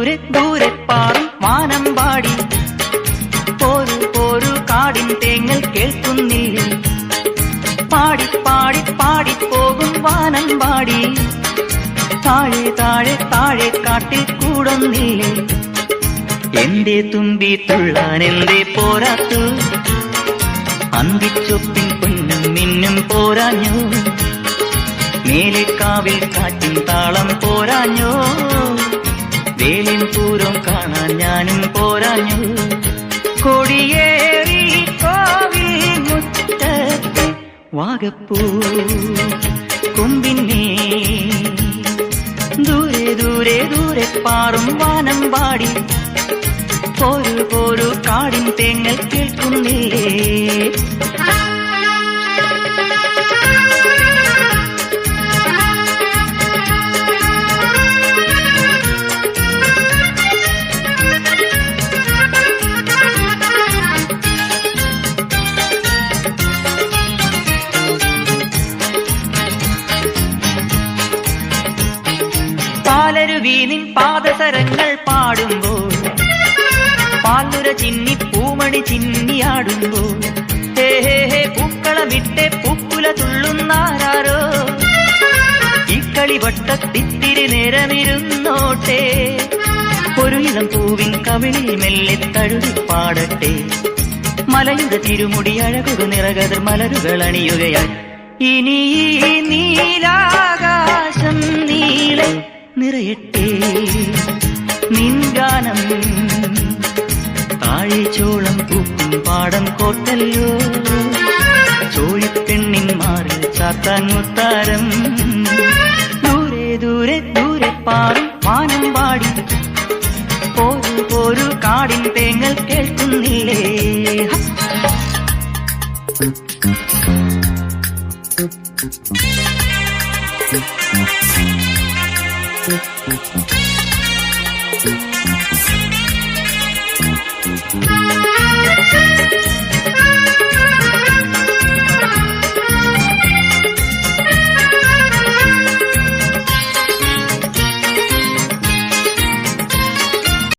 ദൂരെ ദൂരെ പാറും വാനമ്പാടി പോരു പോരു കാടിൻ തേങ്ങൽ കേൾക്കുന്നില്ലേ പാടി പാടി പാടി പോകും വാനമ്പാടി താഴെ താഴെ താഴെ കാട്ടിൽ കൂടുന്നില്ലേ എന്റെ തുമ്പി തുള്ളാൻ എന്തേ പോരാത്തു അന്തിച്ചൊപ്പിൻ പൊന്നും മിന്നും പോരാഞ്ഞോ മേലെ കാവിൽ കാറ്റിൻ താളം പോരാഞ്ഞോ വേലിൻ പൂരം കാണാൻ ഞാനും പോരാഞ്ഞു കൊടിയേറി കോവിൽ മുറ്റത്തെ വാഗപ്പൂ കൊമ്പിന്നേ ദൂരെ ദൂരെ ദൂരെ പാറും വാനമ്പാടി പോരു പോരു കാടിൻ തേങ്ങൽ കേൾക്കുന്നില്ലേ പാലരുവീനിൻ പാദസരങ്ങൾ പാടുമ്പോൾ പാലുര ചിന്നി പൂമണി ചിന്നിയാടുമ്പോൾ ഹേ ഹേ ഹേ പൂക്കളമിട്ടെ പൂക്കുല തുള്ളുന്നാരോ ഈ കളിവട്ടത്തിത്തിരി നേരമിരുന്നോട്ടെ ഒരു ഇളം പൂവിൻ കവിളിൽ മെല്ലെ തഴുതി പാടട്ടെ മലയുടെ തിരുമുടി അഴകൊരു നിറകതിർ മലരുകൾ അണിയുകയായി ഇനി ഈ നീലാകാശം നീളെ നിറയട്ടെ നിൻഗാനം താഴെ ചോളം പൂക്കും പാടം കോട്ടല്ലോ ചോഴിപ്പെണ്ണിൻ മാറിൽ ചാത്താൻ മുത്താരം ദൂരെ ദൂരെ ദൂരെ പാറും വാനമ്പാടി പോരു പോരു കാടിൻ തേങ്ങൽ കേൾക്കുന്നില്ലേ